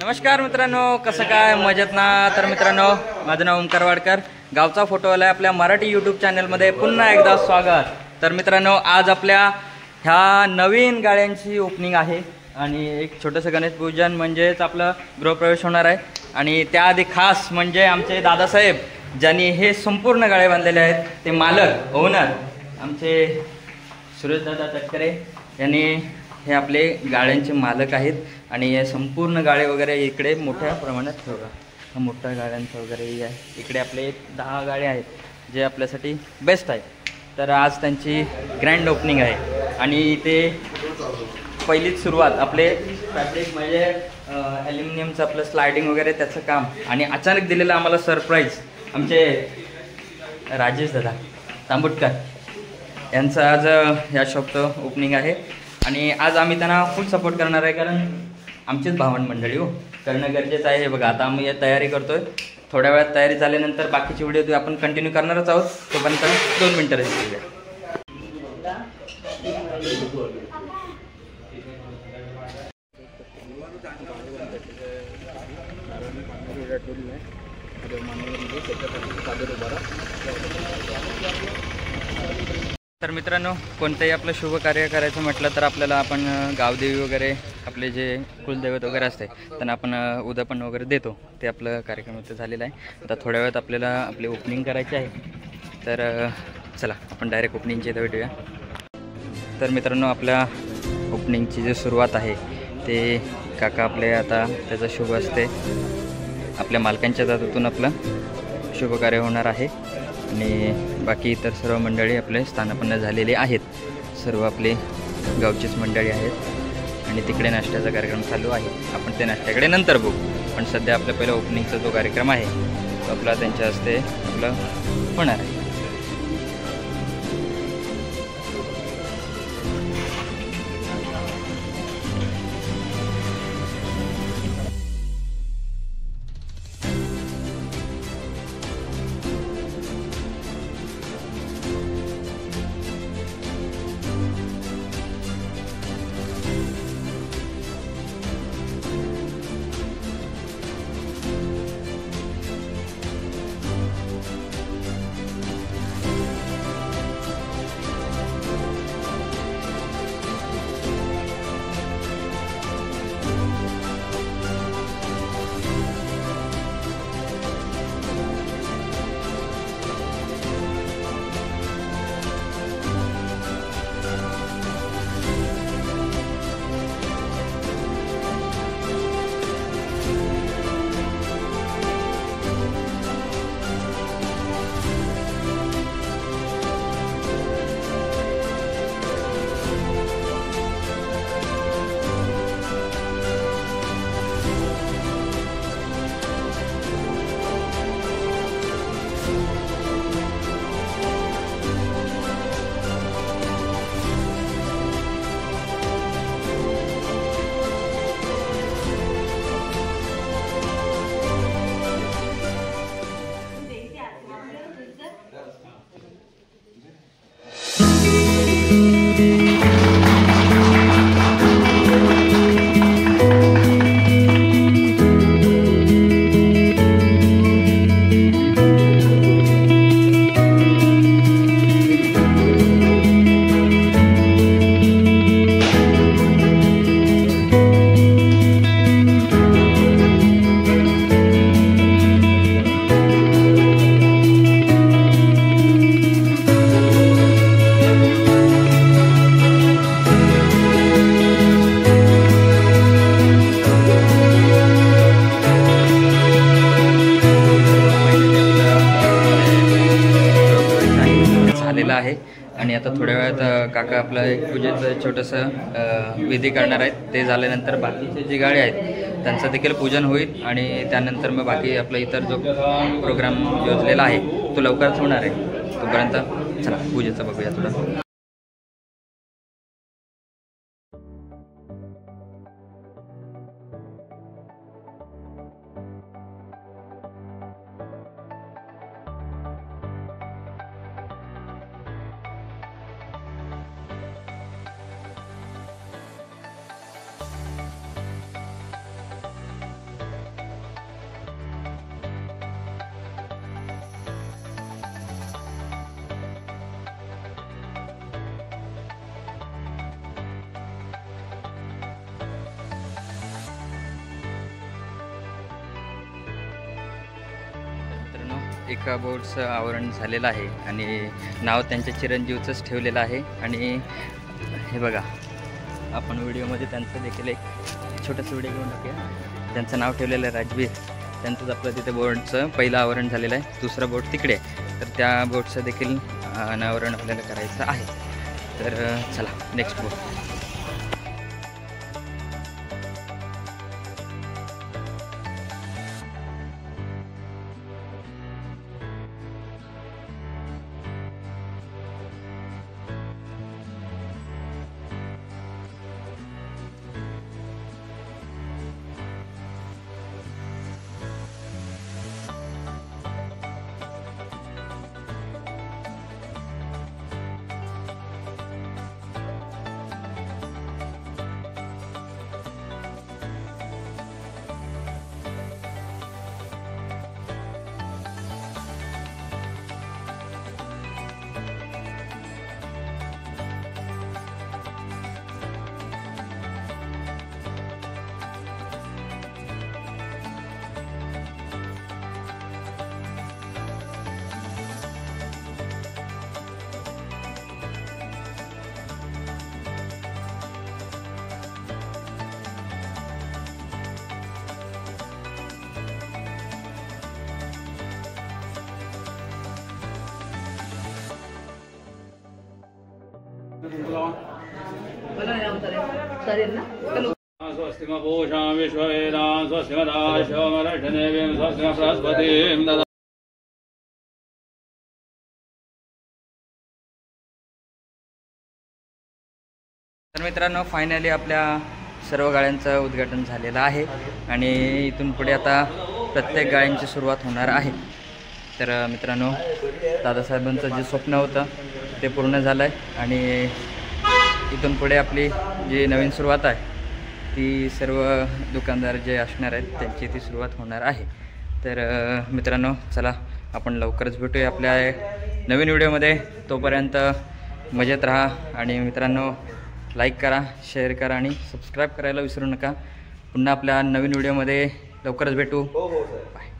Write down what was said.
नमस्कार मित्रांनो, कसं काय मजेत ना? तर मित्रांनो, माझं नाव ओमकार वाडकर, गावचा फोटोवाला आपल्या मराठी यूट्यूब चॅनलमध्ये पुन्हा एकदा स्वागत. तर मित्रांनो, आज आपल्या ह्या नवीन गाड्यांची ओपनिंग आहे आणि एक छोटंसं गणेश पूजन म्हणजेच आपलं गृहप्रवेश होणार आहे. आणि त्याआधी खास म्हणजे आमचे दादासाहेब ज्यांनी हे संपूर्ण गाड्या बांधलेले आहेत, ते मालक ओनर आमचे सुरेशदादा तटकरे यांनी हे आपले गाड्यांचे मालक आहेत. आणि हे संपूर्ण गाड्या वगैरे इकडे मोठ्या प्रमाणात ठेवला. हा मोठ्या गाड्यांचं वगैरे आहे. इकडे आपले 10 गाड्या आहेत जे आपल्यासाठी बेस्ट आहे. तर आज त्यांची ग्रँड ओपनिंग आहे आणि इथे पहिलीच सुरुवात आपले फॅब्रिक म्हणजे ॲल्युमिनियमचं आपलं स्लायडिंग वगैरे त्याचं काम. आणि अचानक दिलेलं आम्हाला सरप्राईज आमचे राजेश दादा तांबुटकर यांचं आज या शॉपचं ओपनिंग आहे. आणि आज आम्ही त्यांना फुल सपोर्ट करणार आहे, कारण आमचीच भावंड मंडळी हो करणं गरजेचं आहे. हे बघा, आता आम्ही तयारी करतोय. थोड्या वेळात तयारी झाल्यानंतर बाकीची व्हिडिओ आपण कंटिन्यू करणारच आहोत. तोपर्यंत 2 मिनटं रेस्ट घेऊया. तर मित्रांनो, कोणतंही आपलं शुभ कार्य करायचं म्हटलं तर आपल्याला आपण गावदेवी वगैरे आपले जे कुलदैवत वगैरे असते त्यांना आपण उद्यापन वगैरे देतो. ते आपलं कार्यक्रम इथं झालेलं आहे. आता थोड्या वेळात आपल्याला आपली ओपनिंग करायची आहे. तर चला आपण डायरेक्ट ओपनिंगची इथं भेटूया. तर मित्रांनो, आपल्या ओपनिंगची जी सुरुवात आहे ते काका आपले आता त्याचं शुभ असते आपल्या मालकांच्या हातातून आपलं शुभकार्य होणार आहे. आणि बाकी इतर सर्व मंडळी आपले स्थानापन्न झालेले आहेत. सर्व आपले गावचीच मंडळी आहेत आणि तिकडे नाश्त्याचा कार्यक्रम चालू आहे. आपण ते नाश्त्याकडे नंतर बघू. पण सध्या आपल्या पहिला ओपनिंगचा जो कार्यक्रम आहे तो आपला त्यांच्या हस्ते आपला होणार आहे. आहे. आणि आता थोड्या वेळात काका आपलं एक पूजेचं छोटंसं विधी करणार आहेत. ते झाल्यानंतर बाकीचे जी गाडी आहेत त्यांचं देखील पूजन होईल आणि त्यानंतर मग बाकी आपला इतर जो प्रोग्राम योजलेला आहे तो लवकरच होणार आहे. तोपर्यंत चला पूजेचं बघूया थोडं. एका बोर्डचं आवरण झालेलं आहे आणि नाव त्यांच्या चिरंजीवचंच ठेवलेलं आहे. आणि हे बघा, आपण व्हिडिओमध्ये त्यांचं देखील एक छोटंसं व्हिडिओ घेऊन टाकूया. त्यांचं नाव ठेवलेलं आहे राजवीर. त्यांचंच आपलं तिथे बोर्डचं पहिलं आवरण झालेलं आहे. दुसरं बोर्ड तिकडे, तर त्या बोर्डचं देखील अनावरण आपल्याला करायचं आहे. तर चला नेक्स्ट बोर्ड. स्वस्तिमपूषां विश्ववेदां स्वस्तिमदाशोमरक्षदेवीं स्वस्तिमबृहस्पतिं ददा. तर मित्रांनो, फायनली आपल्या सर्व गाड्यांचं उद्घाटन झालेलं आहे आणि इथून पुढे आता प्रत्येक गाड्यांची सुरुवात होणार आहे. तर मित्रांनो, दादासाहेबांचं जे स्वप्न होतं ते पूर्ण झालं आहे आणि इथून पुढे आपली जी नवीन सुरुवात आहे ती सर्व दुकानदार जे असणार आहेत त्यांची ती सुरुवात होणार आहे. तर मित्रांनो, चला आपण लवकरच भेटूया आपल्या नवीन व्हिडिओमध्ये. तोपर्यंत मजेत राहा आणि मित्रांनो, लाईक करा, शेअर करा आणि सबस्क्राईब करायला विसरू नका. पुन्हा आपल्या नवीन व्हिडिओमध्ये लवकरच भेटू. बाय.